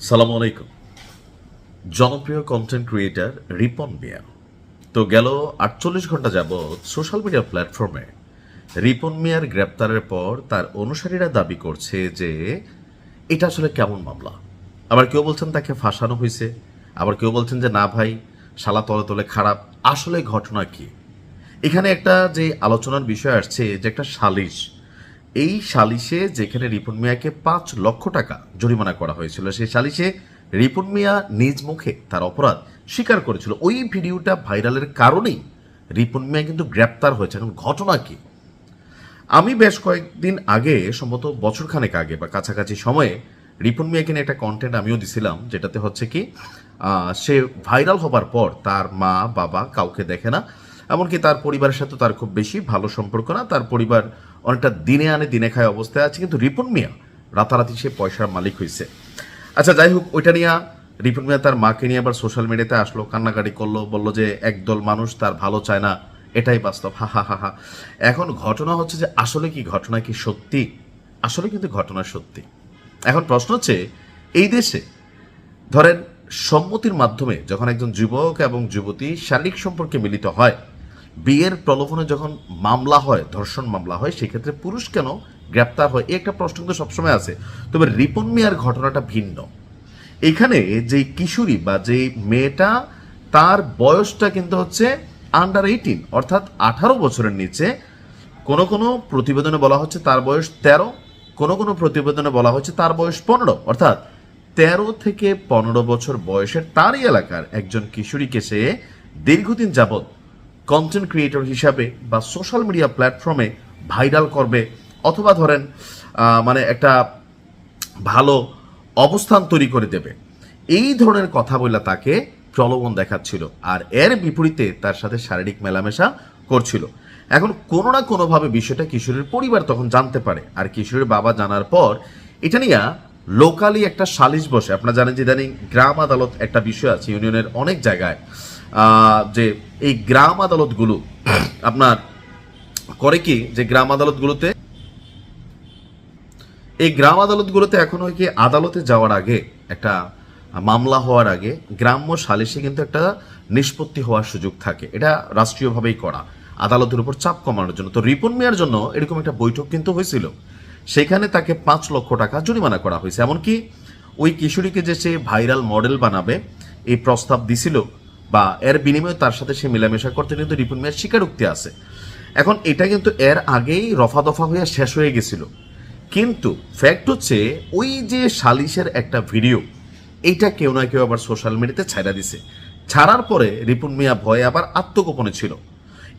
সালামু আলাইকুম। জনপ্রিয় কন্টেন্ট ক্রিয়েটার রিপন মিয়া তো গেল ৪৮ ঘন্টা যাবৎ সোশ্যাল মিডিয়া প্ল্যাটফর্মে রিপন মিয়ার গ্রেপ্তারের পর তার অনুসারীরা দাবি করছে যে এটা আসলে কেমন মামলা। আবার কেউ বলছেন তাকে ফাঁসানো হয়েছে, আবার কেউ বলছেন যে না ভাই, শালা তলে তলে খারাপ। আসলে ঘটনা কি? এখানে একটা যে আলোচনার বিষয় আসছে যে একটা সালিশ, এই সালিশে যেখানে রিপন মিয়াকে ৫ লক্ষ টাকা জরিমানা করা হয়েছিল, সেই সালিশে রিপন মিয়া নিজ মুখে তার অপরাধ স্বীকার করেছিল। ওই ভিডিওটা ভাইরালের কারণেই রিপন মিয়া কিন্তু গ্রেপ্তার হয়েছে। এখন ঘটনা কি? আমি বেশ কয়েকদিন আগে, সম্ভবত বছরখানেক আগে বা কাছাকাছি সময়ে, রিপন মিয়াকে নিয়ে একটা কন্টেন্ট আমিও দিছিলাম, যেটাতে হচ্ছে কি সে ভাইরাল হবার পর তার মা বাবা কাউকে দেখে না, এমনকি তার পরিবারের সাথে তার খুব বেশি ভালো সম্পর্ক না, তার পরিবার অনেকটা দিনে আনে দিনে খায় অবস্থায় আছে, কিন্তু রিপন মিয়া রাতারাতি সে পয়সার মালিক হয়েছে। আচ্ছা, যাই হোক, ওইটা নিয়ে রিপন মিয়া তার মাকে নিয়ে আবার সোশ্যাল মিডিয়াতে আসলো, কান্নাকাটি করলো, বললো যে একদল মানুষ তার ভালো চায় না, এটাই বাস্তব, হা হা হা হা। এখন ঘটনা হচ্ছে যে আসলে কি ঘটনা কি সত্যি? আসলে কিন্তু ঘটনা সত্যি। এখন প্রশ্ন হচ্ছে, এই দেশে ধরেন সম্মতির মাধ্যমে যখন একজন যুবক এবং যুবতী শারীরিক সম্পর্কে মিলিত হয়, বিয়ের প্রলোভনে যখন মামলা হয়, ধর্ষণ মামলা হয়, সেক্ষেত্রে পুরুষ কেন গ্রেপ্তার হয়? এই একটা প্রশ্ন কিন্তু সবসময় আছে। তবে রিপন মিয়ার ঘটনাটা ভিন্ন। এখানে যে কিশোরী বা যে মেয়েটা, তার বয়সটা কিন্তু হচ্ছে আন্ডার 18, অর্থাৎ 18 বছরের নিচে। কোনো কোনো প্রতিবেদনে বলা হচ্ছে তার বয়স 13, কোনো কোনো প্রতিবেদনে বলা হচ্ছে তার বয়স 15, অর্থাৎ 13 থেকে 15 বছর বয়সের তারই এলাকার একজন কিশোরীকে সে দীর্ঘদিন যাবৎ কন্টেন্ট ক্রিয়েটর হিসাবে বা সোশ্যাল মিডিয়া প্ল্যাটফর্মে ভাইরাল করবে, অথবা ধরেন মানে একটা ভালো অবস্থান তৈরি করে দেবে, এই ধরনের কথা বলে তাকে প্রলোভন দেখাচ্ছিল, আর এর বিপরীতে তার সাথে শারীরিক মেলামেশা করছিল। এখন কোনো না কোনোভাবে বিষয়টা কিশোরের পরিবার তখন জানতে পারে, আর কিশোরের বাবা জানার পর এটা নিয়ে লোকালি একটা সালিশ বসে। আপনারা জানেন যে ইদানিং গ্রাম আদালত একটা বিষয় আছে ইউনিয়নের অনেক জায়গায়, যে এই গ্রাম আদালতগুলো আপনার করে কি, যে এই গ্রাম আদালতগুলোতে এখন হয় কি, আদালতে যাওয়ার আগে, একটা মামলা হওয়ার আগে গ্রাম্য সালিশে কিন্তু একটা নিষ্পত্তি হওয়ার সুযোগ থাকে। এটা রাষ্ট্রীয়ভাবেই করা, আদালতের উপর চাপ কমানোর জন্য। তো রিপন মিয়ার জন্য এরকম একটা বৈঠক কিন্তু হয়েছিল, সেখানে তাকে ৫ লক্ষ টাকা জরিমানা করা হয়েছে। এমনকি ওই কিশোরীকে যে সে ভাইরাল মডেল বানাবে এই প্রস্তাব দিছিল, বা এর বিনিময়ে তার সাথে সে মেলামেশা করতে, কিন্তু রিপন মিয়ার স্বীকারোক্তি আছে। এখন এটা কিন্তু এর আগেই রফা দফা হয়ে শেষ হয়ে গেছিল, কিন্তু ফ্যাক্ট হচ্ছে ওই যে সালিশের একটা ভিডিও, এইটা কেউ না কেউ আবার সোশ্যাল মিডিয়াতে ছাড়া দিছে। ছাড়ার পরে রিপন মিয়া ভয়ে আবার আত্মগোপনে ছিল।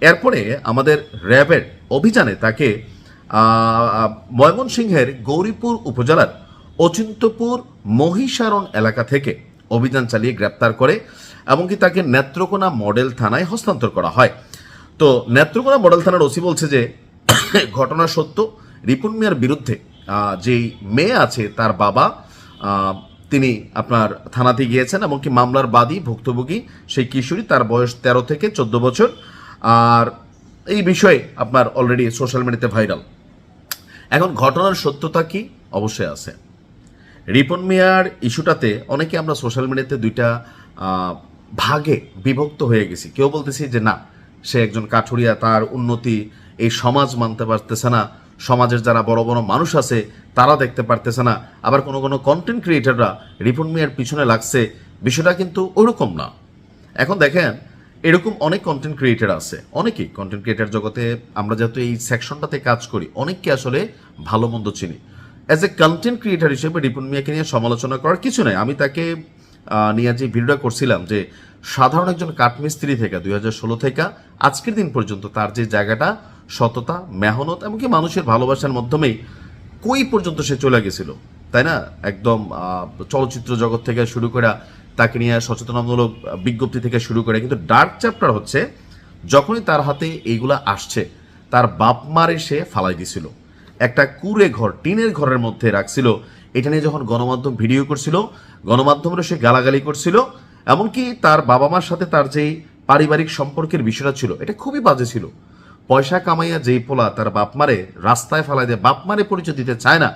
এরপরে আমাদের র্যাবের অভিযানে তাকে ময়মনসিংহের গৌরীপুর উপজেলার অচিন্তপুর মহিষারণ এলাকা থেকে অভিযান চালিয়ে গ্রেপ্তার করে, এমনকি তাকে নেত্রকোনা মডেল থানায় হস্তান্তর করা হয়। তো নেত্রকোনা মডেল থানার ওসি বলছে যে ঘটনা সত্য, রিপন মিয়ার বিরুদ্ধে যেই মেয়ে আছে তার বাবা, তিনি আপনার থানাতে গিয়েছেন, এমনকি মামলার বাদী ভুক্তভোগী সেই কিশোরী, তার বয়স 13 থেকে 14 বছর। আর এই বিষয়ে আপনার অলরেডি সোশ্যাল মিডিয়াতে ভাইরাল। এখন ঘটনার সত্যতা কি? অবশ্যই আছে। রিপন মিয়ার ইস্যুটাতে অনেকে আমরা সোশ্যাল মিডিয়াতে দুইটা ভাগে বিভক্ত হয়ে গেছি। কেউ বলতেছি যে না, সে একজন কাঠুরিয়া, তার উন্নতি এই সমাজ মানতে পারতেছে না, সমাজের যারা বড় বড় মানুষ আছে তারা দেখতে পারতেছে না। আবার কোনো কোনো কন্টেন্ট ক্রিয়েটাররা রিপন মিয়ার পিছনে লাগছে, বিষয়টা কিন্তু ওরকম না। এখন দেখেন, এরকম অনেক কন্টেন্ট ক্রিয়েটার আছে, অনেকেই কন্টেন্ট ক্রিয়েটার জগতে, আমরা যেহেতু এই সেকশনটাতে কাজ করি, অনেককে আসলে ভালো মন্দ চিনি। অ্যাজ এ কন্টেন্ট ক্রিয়েটার হিসেবে রিপন মিয়াকে নিয়ে সমালোচনা করার কিছু নাই। আমি তাকে নিয়ে যে ভিডিওটা করছিলাম, যে সাধারণ একজন কাঠমিস্ত্রি থেকে 2016 থেকে আজকের দিন পর্যন্ত তার যে জায়গাটা, সততা, মেহনত, এমনকি মানুষের ভালোবাসার মাধ্যমেই কই পর্যন্ত সে চলে গেছিল, তাই না? একদম চলচ্চিত্র জগৎ থেকে শুরু করে, তাকে নিয়ে সচেতনামূলক বিজ্ঞপ্তি থেকে শুরু করে। কিন্তু ডার্ক চ্যাপ্টার হচ্ছে যখনই তার হাতে এইগুলা আসছে, তার বাপ মারে সে ফালাই দিছিল, একটা কুড়ে ঘর, টিনের ঘরের মধ্যে রাখছিল। এটা নিয়ে যখন গণমাধ্যম ভিডিও করছিল, গণমাধ্যমেরও সে গালাগালি করছিল, এমনকি তার বাবা মার সাথে তার যেই পারিবারিক সম্পর্কের বিষয়টা ছিল, এটা খুবই বাজে ছিল। পয়সা কামাইয়া যেই পোলা তার বাপ মারে রাস্তায় ফালাই দেয়, বাপ মারে পরিচয় দিতে চায় না,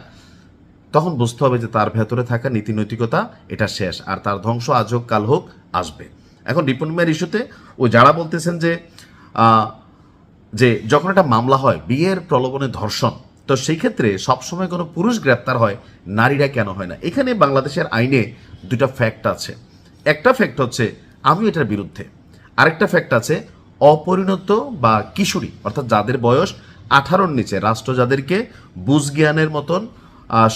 তখন বুঝতে হবে যে তার ভেতরে থাকা নীতি নৈতিকতা এটা শেষ, আর তার ধ্বংস আজ হোক কাল হোক আসবে। এখন রিপন মিয়ার ইস্যুতে ও যারা বলতেছেন যে যখন একটা মামলা হয় বিয়ের প্রলোভনে ধর্ষণ, তো সেই ক্ষেত্রে সবসময় কোনো পুরুষ গ্রেপ্তার হয়, নারীরা কেন হয় না? এখানে বাংলাদেশের আইনে দুটা ফ্যাক্ট আছে। একটা ফ্যাক্ট হচ্ছে আমি এটার বিরুদ্ধে, আরেকটা ফ্যাক্ট আছে অপরিণত বা কিশোরী, অর্থাৎ যাদের বয়স 18-র নিচে, রাষ্ট্র যাদেরকে বুঝ জ্ঞানের মতন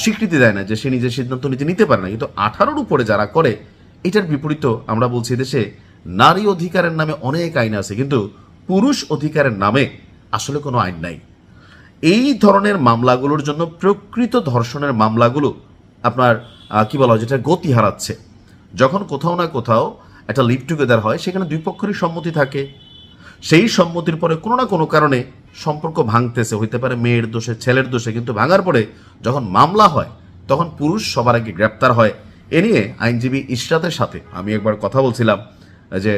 স্বীকৃতি দেয় না যে সে নিজের সিদ্ধান্ত নিজে নিতে পারে না, কিন্তু 18-র উপরে যারা করে, এটার বিপরীত আমরা বলছি দেশে নারী অধিকারের নামে অনেক আইন আছে, কিন্তু পুরুষ অধিকারের নামে আসলে কোনো আইন নাই। এই ধরনের মামলাগুলোর জন্য প্রকৃত ধর্ষণের মামলাগুলো আপনার কি বলা হয়, যেটা গতি হারাচ্ছে। যখন কোথাও না কোথাও একটা লিভ টুগেদার হয়, সেখানে দুই পক্ষেরই সম্মতি থাকে, সেই সম্মতির পরে কোনো না কোনো কারণে সম্পর্ক ভাঙতেছে, হইতে পারে মেয়ের দোষে, ছেলের দোষে, কিন্তু ভাঙার পরে যখন মামলা হয় তখন পুরুষ সবার আগে গ্রেপ্তার হয়। এ নিয়ে আইনজীবী ইশরাতের সাথে আমি একবার কথা বলছিলাম, যে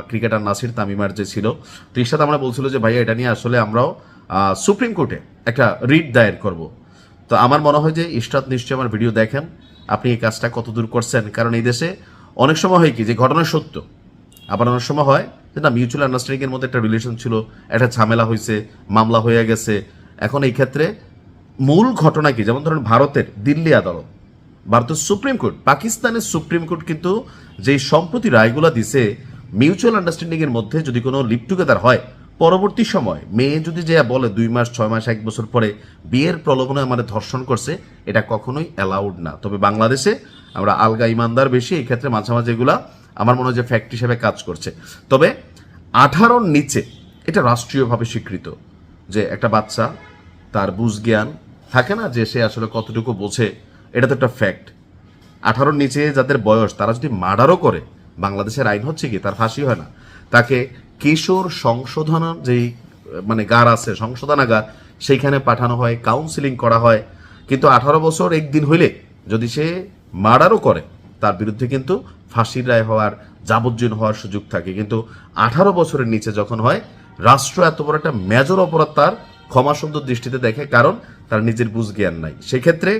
ক্রিকেটার নাসির তামিমার যে ছিল, তো ইশরাত আমরা বলছিল যে ভাইয়া এটা নিয়ে আসলে আমরাও সুপ্রিম কোর্টে একটা রিট দায়ের করব। তো আমার মনে হয় যে ইশরাত নিশ্চয়ই আমার ভিডিও দেখেন, আপনি এই কাজটা কতদূর করছেন, কারণ এই দেশে অনেক সময় হয় কি যে ঘটনা সত্য, আবার অনেক সময় হয় যে না, মিউচুয়াল আন্ডারস্ট্যান্ডিংয়ের মধ্যে একটা রিলেশন ছিল, একটা ঝামেলা হয়েছে, মামলা হয়ে গেছে। এখন এই ক্ষেত্রে মূল ঘটনা কি, যেমন ধরেন ভারতের দিল্লি আদালত, ভারতের সুপ্রিম কোর্ট, পাকিস্তানের সুপ্রিম কোর্ট কিন্তু যেই সম্প্রতি রায়গুলো দিছে, মিউচুয়াল আন্ডারস্ট্যান্ডিংয়ের মধ্যে যদি কোনো লিভ টুগেদার হয়, পরবর্তী সময় মেয়ে যদি যে বলে 2 মাস 6 মাস 1 বছর পরে বিয়ের প্রলোভনে আমাদের ধর্ষণ করছে, এটা কখনোই অ্যালাউড না। তবে বাংলাদেশে আমরা আলগা ইমানদার বেশি, এই ক্ষেত্রে মাঝে মাঝে এগুলা আমার মনে হয় যে ফ্যাক্ট হিসেবে কাজ করছে। তবে 18-র নিচে এটা রাষ্ট্রীয়ভাবে স্বীকৃত যে একটা বাচ্চা তার বুঝ জ্ঞান থাকে না, যে সে আসলে কতটুকু বোঝে, এটা তো একটা ফ্যাক্ট। 18-র নিচে যাদের বয়স, তারা যদি মার্ডারও করে, বাংলাদেশের আইন হচ্ছে কি তার ফাঁসি হয় না, তাকে কিশোর সংশোধন যেই গার আছে, সংশোধনাগার, সেইখানে পাঠানো হয়, কাউন্সিলিং করা হয়। কিন্তু 18 বছর একদিন হইলে যদি সে মার্ডারও করে, তার বিরুদ্ধে কিন্তু ফাঁসির রায় হওয়ার, যাবজ্জীবন হওয়ার সুযোগ থাকে। কিন্তু 18 বছরের নিচে যখন হয়, রাষ্ট্র এত বড় একটা মেজর অপরাধ তার ক্ষমাসুন্দর দৃষ্টিতে দেখে, কারণ তার নিজের বুঝ জ্ঞান নাই। সেক্ষেত্রে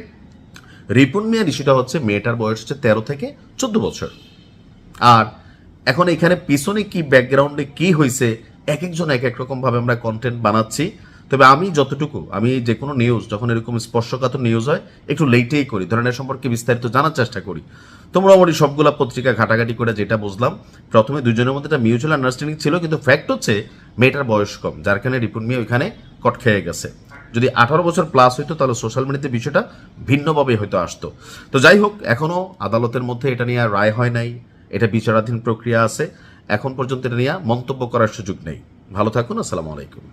রিপন মিয়ার ইস্যুটা হচ্ছে মেয়েটার বয়স হচ্ছে 13 থেকে 14 বছর। আর এখন এখানে পিছনে কি ব্যাকগ্রাউন্ডে কি হয়েছে, এক একজন এক এক রকম ভাবে আমরা কন্টেন্ট বানাচ্ছি। তবে আমি যতটুকু, আমি যে কোনো নিউজ যখন এরকম স্পর্শকাতর নিউজ হয় একটু লেটেই করি, ধরনের সম্পর্কে বিস্তারিত জানার চেষ্টা করি। তো মোটামুটি সবগুলা পত্রিকা ঘাটাঘাটি করে যেটা বুঝলাম, প্রথমে দুজনের মধ্যে একটা মিউচুয়াল আন্ডারস্ট্যান্ডিং ছিল, কিন্তু ফ্যাক্ট হচ্ছে মেয়েটার বয়স কম, যার কারণে রিপন মিয়া ওইখানে কট খেয়ে গেছে। যদি 18 বছর প্লাস হইতো তাহলে সোশ্যাল মিডিয়াতে বিষয়টা ভিন্নভাবে হয়তো আসতো। তো যাই হোক, এখনও আদালতের মধ্যে এটা নিয়ে রায় হয় নাই, এটা বিচারাধীন প্রক্রিয়া আছে, এখন পর্যন্ত এটা নিয়ে মন্তব্য করার সুযোগ নেই। ভালো থাকুন, আসসালামু আলাইকুম।